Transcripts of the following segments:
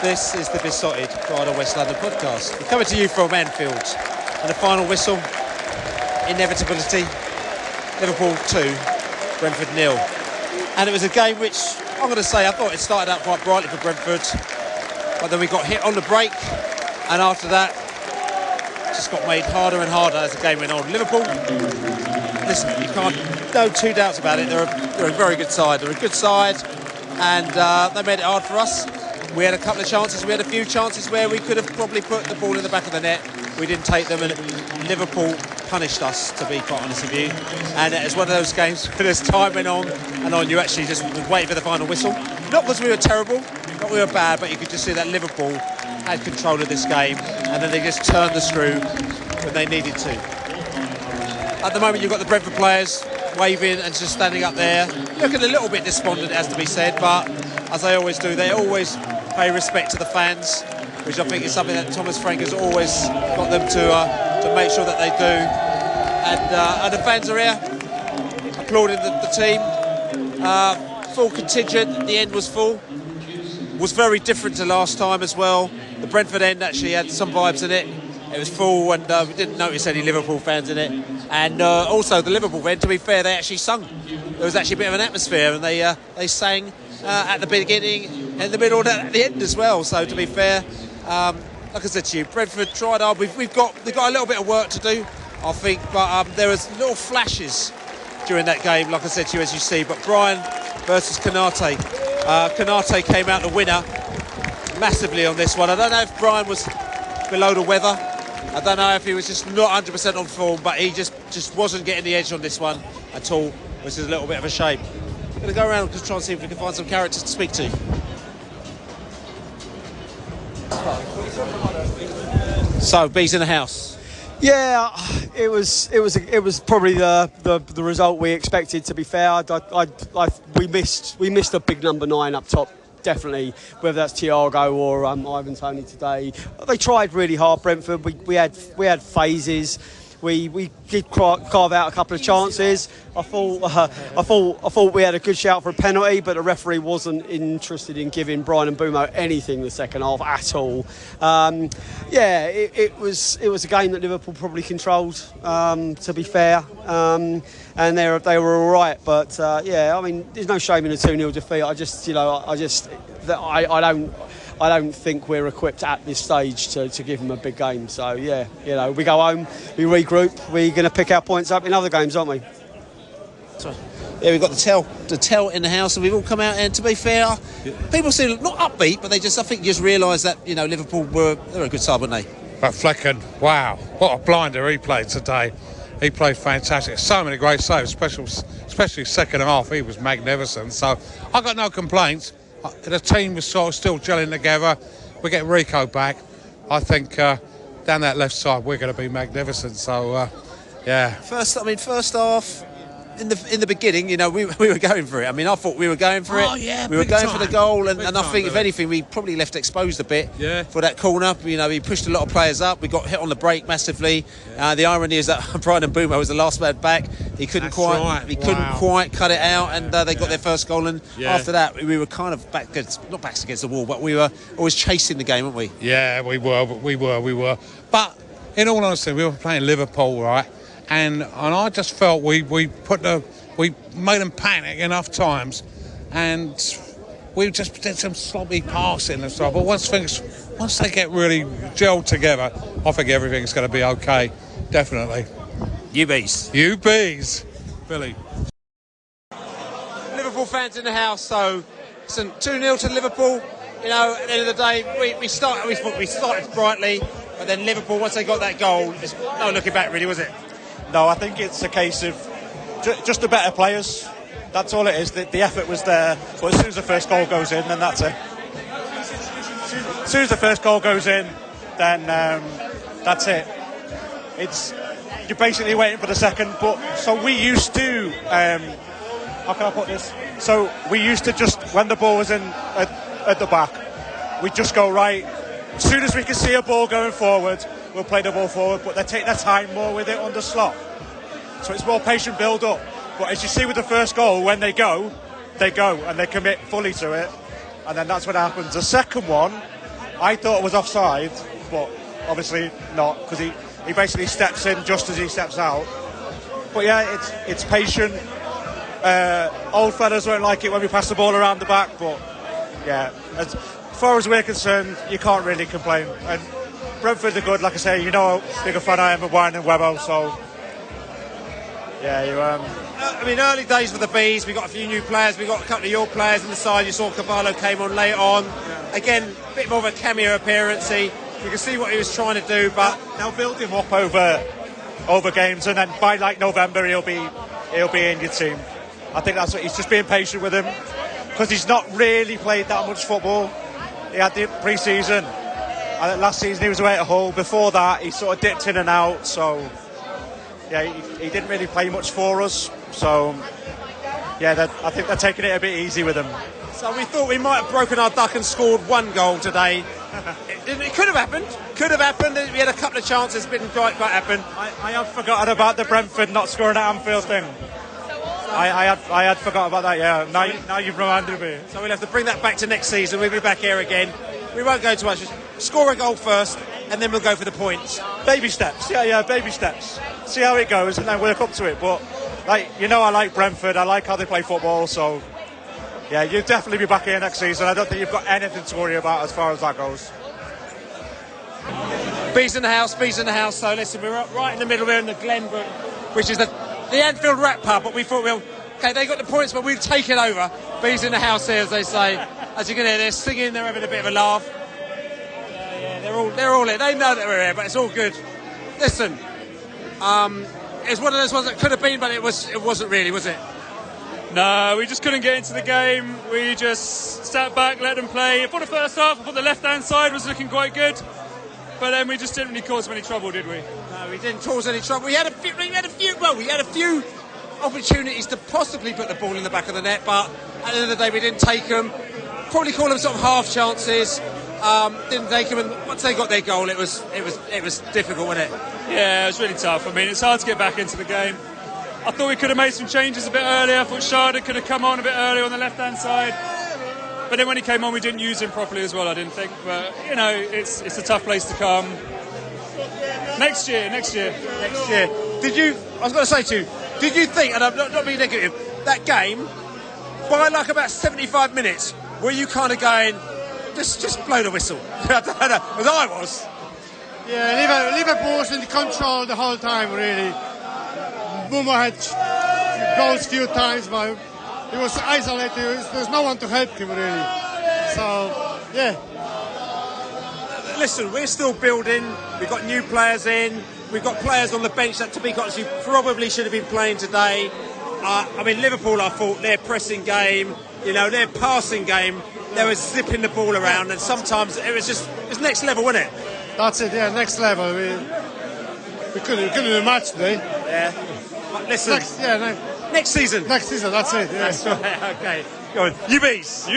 This is the Besotted Pride of West London podcast. We're coming to you from Anfield, and the final whistle, inevitability, Liverpool 2, Brentford 0. And it was a game which, I'm going to say, I thought it started out quite brightly for Brentford, but then we got hit on the break, and after that, it just got made harder and harder as the game went on. Liverpool, listen, you can't, no two doubts about it, they're a very good side. They're a good side, and they made it hard for us. We had a couple of chances, we had a few chances where we could have probably put the ball in the back of the net. We didn't take them, and Liverpool punished us, to be quite honest with you. And it was one of those games where as time went on and on, you actually just waited for the final whistle. Not because we were terrible, not we were bad, but you could just see that Liverpool had control of this game, and then they just turned the screw when they needed to. At the moment, you've got the Brentford players waving and just standing up there, looking a little bit despondent, as to be said, but as they always do, they always pay respect to the fans, which I think is something that Thomas Frank has always got them to make sure that they do. And the fans are here applauding the team. Full contingent. The end was full. Was very different to last time as well. The Brentford end actually had some vibes in it. It was full, and we didn't notice any Liverpool fans in it. And also the Liverpool end, to be fair, they actually sung. There was actually a bit of an atmosphere, and they sang at the beginning, in the middle, and at the end as well. So to be fair, like I said to you, Brentford tried hard. We've got a little bit of work to do, I think, but there was little flashes during that game, like I said to you, as you see. But Brian versus Konate. Konate came out the winner massively on this one. I don't know if Brian was below the weather. I don't know if he was just not 100% on form, but he just wasn't getting the edge on this one at all, which is a little bit of a shame. I'm going to go around and try and see if we can find some characters to speak to. So, Bees in the house. Yeah, it was probably the result we expected. To be fair, we missed a big number 9 up top. Definitely, whether that's Thiago or Ivan Toney today. They tried really hard. Brentford. We had phases. We did carve out a couple of chances. I thought we had a good shout for a penalty, but the referee wasn't interested in giving Brian Mbeumo anything the second half at all. It was a game that Liverpool probably controlled. To be fair, and they were all right. But I mean, there's no shame in a 2-0 defeat. I don't think we're equipped at this stage to give them a big game. So, we go home, we regroup, we're going to pick our points up in other games, aren't we? Sorry. Yeah, we've got the tell in the house, and we've all come out, and to be fair, people seem not upbeat, but I think just realised that, Liverpool they're a good side, weren't they? But Flekken, wow, what a blinder he played today. He played fantastic. So many great saves, especially second half. He was magnificent. So I got no complaints. The team was sort of still gelling together. We get Rico back. I think down that left side we're going to be magnificent. So, First half, in the beginning, we were going for it. I mean, I thought we were going for it. Oh, yeah, we were going for the goal, and I think, if Billy. anything, we probably left exposed a bit Yeah. for that corner. We pushed a lot of players up. We got hit on the break massively. The irony is that Brian Mbeumo was the last man back. He couldn't quite cut it out, and they got their first goal. And after that, we were kind of not backs against the wall, but we were always chasing the game, weren't we? Yeah, we were. But in all honesty, we were playing Liverpool, right? And I just felt we made them panic enough times, and we just did some sloppy passing and stuff. But once they get really gelled together, I think everything's going to be okay. Definitely. You bees, Billy. Liverpool fans in the house. So, listen, 2-0 to Liverpool. At the end of the day, we started brightly, but then Liverpool, once they got that goal, there's no looking back, really, was it? No, I think it's a case of just the better players. That's all it is. The effort was there, but as soon as the first goal goes in, then that's it. As soon as the first goal goes in, then that's it. You're basically waiting for the second. But so we used to. How can I put this? So we used to just, when the ball was in at the back, we just go right. As soon as we can see a ball going forward, we'll play the ball forward, but they take their time more with it on the slot. So it's more patient build-up. But as you see with the first goal, when they go and they commit fully to it, and then that's what happens. The second one, I thought it was offside, but obviously not, because he basically steps in just as he steps out. But yeah, it's patient. Old fellas won't like it when we pass the ball around the back, but yeah, as far as we're concerned, you can't really complain. And Brentford are good, like I say, you know how big a fan I am of Warren and Webbo, so yeah, I mean, early days for the Bees, we got a few new players, we got a couple of your players on the side. You saw Cavallo came on late on. Yeah. Again, a bit more of a cameo appearance. You can see what he was trying to do, but they'll build him up over games, and then by like November he'll be in your team. I think that's what he's just being patient with him, because he's not really played that much football. He had the pre-season. Last season he was away at Hull. Before that he sort of dipped in and out, so yeah, he didn't really play much for us. So yeah, I think they're taking it a bit easy with him. So we thought we might have broken our duck and scored one goal today. It could have happened. We had a couple of chances, but didn't quite happen. I have forgotten about the Brentford not scoring at Anfield thing. I had forgotten about that. Yeah, now you've reminded me. So we'll have to bring that back to next season. We'll be back here again. We won't go too much. Just score a goal first, and then we'll go for the points. Baby steps. Yeah, baby steps. See how it goes, and then work up to it. But I like Brentford. I like how they play football. So yeah, you'll definitely be back here next season. I don't think you've got anything to worry about as far as that goes. Bees in the house. So listen, we're right in the middle. We're in the Glenbrook, which is the Anfield Rat Pub. But we thought, they got the points, but we've taken over. Bees in the house here, as they say. As you can hear, they're singing, they're having a bit of a laugh. Yeah, they're all here. They know that we're here, but it's all good. Listen, it's one of those ones that could have been, but it wasn't really, was it? No, we just couldn't get into the game. We just sat back, let them play. For the first half, I thought the left-hand side was looking quite good, but then we just didn't really cause any trouble, did we? No, we didn't cause any trouble. We had a few opportunities to possibly put the ball in the back of the net, but at the end of the day, we didn't take them. Probably call them sort of half chances. Didn't take them, and once they got their goal, it was difficult, wasn't it? Yeah, it was really tough. I mean, it's hard to get back into the game. I thought we could have made some changes a bit earlier. I thought Sharda could have come on a bit earlier on the left-hand side. But then when he came on, we didn't use him properly as well, I didn't think. But, it's a tough place to come. Next year. I was going to say to you, did you think, and I'm not being negative, that game, by like about 75 minutes, were you kind of going, just blow the whistle? I don't know, as I was. Yeah, Liverpool was in control the whole time, really. Boomer had goals a few times, but he was isolated. There's no one to help him, really. So, yeah. Listen, we're still building. We've got new players in. We've got players on the bench that, to be honest, you probably should have been playing today. Liverpool, I thought, their pressing game, their passing game, they were zipping the ball around, and sometimes it was next level, wasn't it? That's it, yeah, next level. We couldn't do much today. Yeah. But listen, next season. Next season, that's it. Yeah. That's right. Okay. Go on. You bees.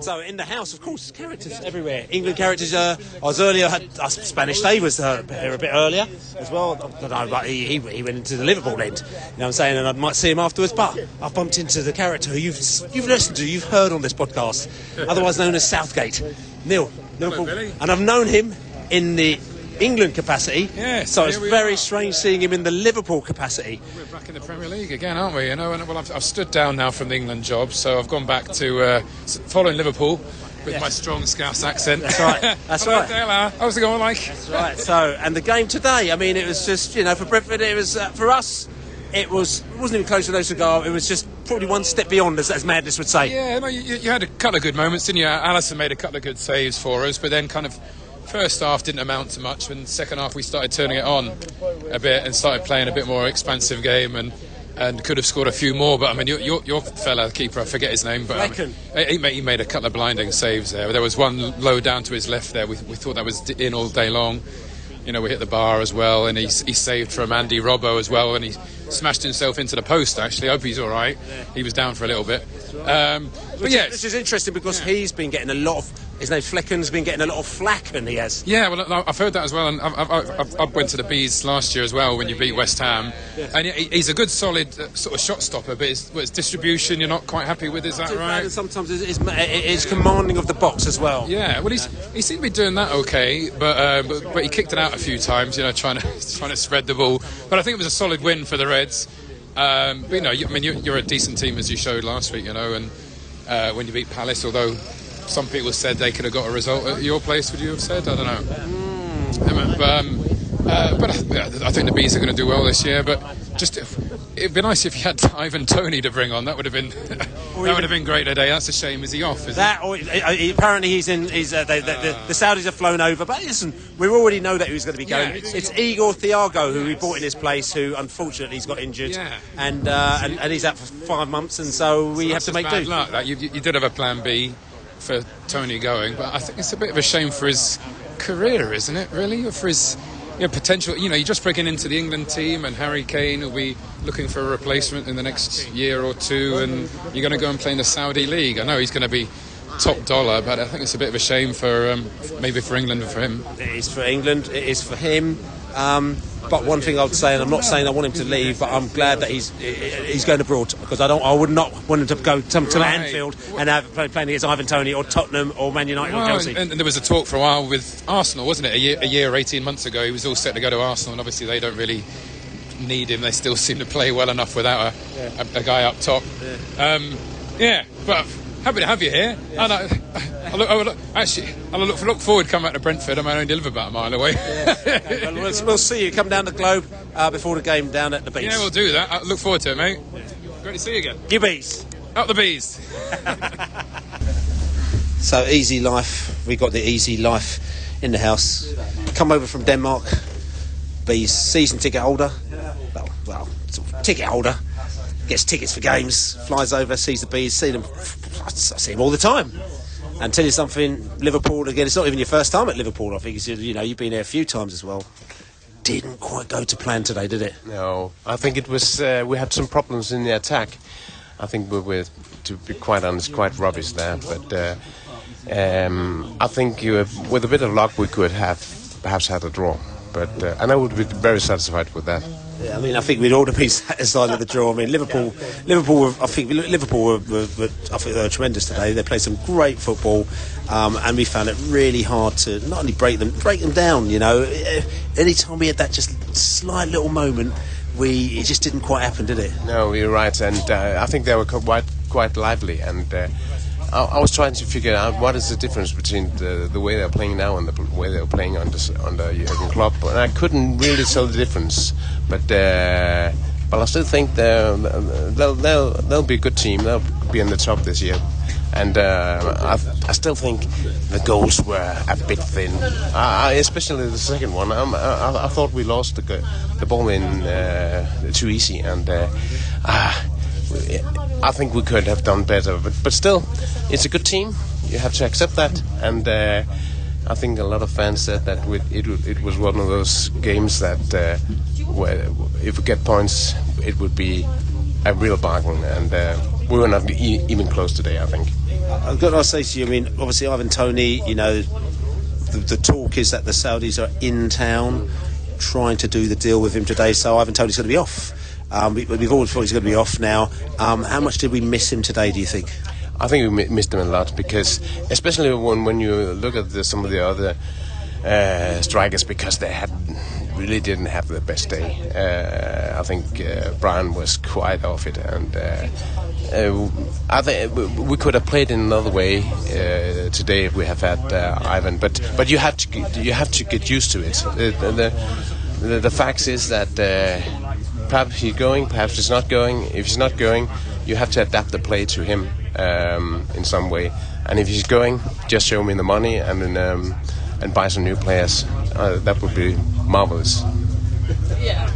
So in the house, of course, characters everywhere. England characters. I was earlier. Spanish Dave was here a bit earlier as well. I don't know, but he went into the Liverpool end. You know what I'm saying? And I might see him afterwards. But I've bumped into the character who you've listened to, you've heard on this podcast, otherwise known as Southgate, Neil Liverpool. And I've known him in the England capacity, so it's very strange seeing him in the Liverpool capacity. We're back in the Premier League again, aren't we? I've stood down now from the England job, so I've gone back to following Liverpool with my strong Scouse accent. That's right. That's right. How's it going, like? That's right. So, and the game today, I mean, it was just, for Brentford, it was for us. It wasn't even close to those cigar. It was just probably one step beyond, as Madness would say. Yeah, no, you had a couple of good moments, didn't you? Alisson made a couple of good saves for us, but then kind of first half didn't amount to much. When second half we started turning it on a bit and started playing a bit more expansive game and could have scored a few more. But I mean, your fella keeper, I forget his name, but he made a couple of blinding saves there. There was one low down to his left there. We thought that was in all day long. We hit the bar as well, and he saved from Andy Robbo as well, and he smashed himself into the post. Actually, I hope he's all right. He was down for a little bit. But yeah, this is interesting because he's been getting a lot of his name Flekken, has been getting a lot of flack, and he has. Yeah, well, I've heard that as well, and I went to the Bees last year as well when you beat West Ham, and he's a good, solid sort of shot stopper, but his distribution you're not quite happy with, is that right? And sometimes it's commanding of the box as well. Yeah, well, he seemed to be doing that okay, but he kicked it out a few times, trying to spread the ball. But I think it was a solid win for the Reds. But you're a decent team, as you showed last week, and when you beat Palace, although some people said they could have got a result at your place, would you have said? I don't know. But I think the Bees are going to do well this year. But just it'd be nice if you had Ivan Toney to bring on. That would have been great today. That's a shame. Is he off? Apparently he's in. The Saudis have flown over. But listen, we already know that he was going to be going. Yeah, it's Igor Thiago who we brought in his place, who unfortunately he's got injured, and he's out for 5 months, and so we have to make do. Luck. Like, you did have a plan B for Tony going, but I think it's a bit of a shame for his career, isn't it? Really, or for his potential. You're just breaking into the England team, and Harry Kane will be looking for a replacement in the next year or two, and you're going to go and play in the Saudi League. I know he's going to be top dollar, but I think it's a bit of a shame for maybe for England and for him. It is for England. It is for him. But one thing I would say, and I'm not saying I want him to leave, but I'm glad that he's going abroad, because I would not want him to go to Anfield and have playing against Ivan Toney or Tottenham or Man United or Chelsea. And there was a talk for a while with Arsenal, wasn't it? A year, 18 months ago, he was all set to go to Arsenal, and obviously they don't really need him. They still seem to play well enough without a guy up top. But happy to have you here. Yeah. I look forward to coming out to Brentford. I only live about a mile away. We'll see you. Come down the Globe before the game down at the Bees. Yeah, we'll do that. I look forward to it, mate. Great to see you again. You Bees. Up the Bees. So, easy life. We got the easy life in the house. Come over from Denmark. Bees season ticket holder. Well, ticket holder. Gets tickets for games. Flies over, sees the Bees. I see them all the time. And tell you something, Liverpool, again, it's not even your first time at Liverpool, I think. You've been there a few times as well. Didn't quite go to plan today, did it? No, I think it was, we had some problems in the attack. I think we were, to be quite honest, quite rubbish there. But I think with a bit of luck we could have perhaps had a draw. But and I would be very satisfied with that. Yeah, I think we'd all be satisfied with the draw. Liverpool were tremendous today. They played some great football, and we found it really hard to not only break them down. Any time we had that just slight little moment, it just didn't quite happen, did it? No, you're right, and I think they were quite lively, and I was trying to figure out what is the difference between the way they're playing now and the way they were playing under Jurgen Klopp, and I couldn't really tell the difference. But I still think they'll be a good team. They'll be in the top this year, and I still think the goals were a bit thin, especially the second one. I thought we lost the ball in too easy, and I think we could have done better. But still, it's a good team. You have to accept that, and I think a lot of fans said that it was one of those games that where if we get points, it would be a real bargain, and we were not even close today, I think. I've got to say to you, obviously Ivan Toney, the talk is that the Saudis are in town trying to do the deal with him today, so Ivan Toney's going to be off. We've always thought he's going to be off now. How much did we miss him today, do you think? I think we missed him a lot, because especially when you look at some of the other strikers, because they really didn't have the best day. I think Brian was quite off it, and I think we could have played in another way today if we have had Ivan. But you have to get used to it. The fact is that perhaps he's going, perhaps he's not going. If he's not going, you have to adapt the play to him in some way. And if he's going, just show me the money and buy some new players. That would be marvellous. Yeah.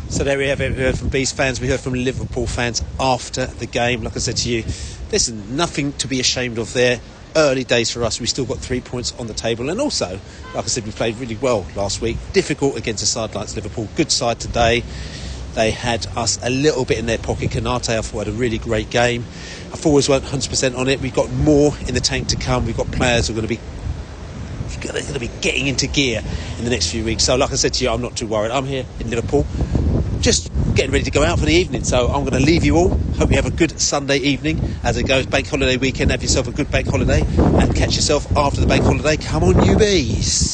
So there we have it. We heard from Bees fans, we heard from Liverpool fans after the game. Like I said to you, there's nothing to be ashamed of there. Early days for us. We still got 3 points on the table, and also, like I said, we played really well last week. Difficult against a side like Liverpool. Good side today. They had us a little bit in their pocket. Konate, I thought, had a really great game. Our forwards weren't 100% on it. We've got more in the tank to come. We've got players who are going to be getting into gear in the next few weeks. So like I said to you, I'm not too worried. I'm here in Liverpool, just getting ready to go out for the evening. So I'm going to leave you all. Hope you have a good Sunday evening as it goes. Bank holiday weekend. Have yourself a good bank holiday and catch yourself after the bank holiday. Come on, you Bees.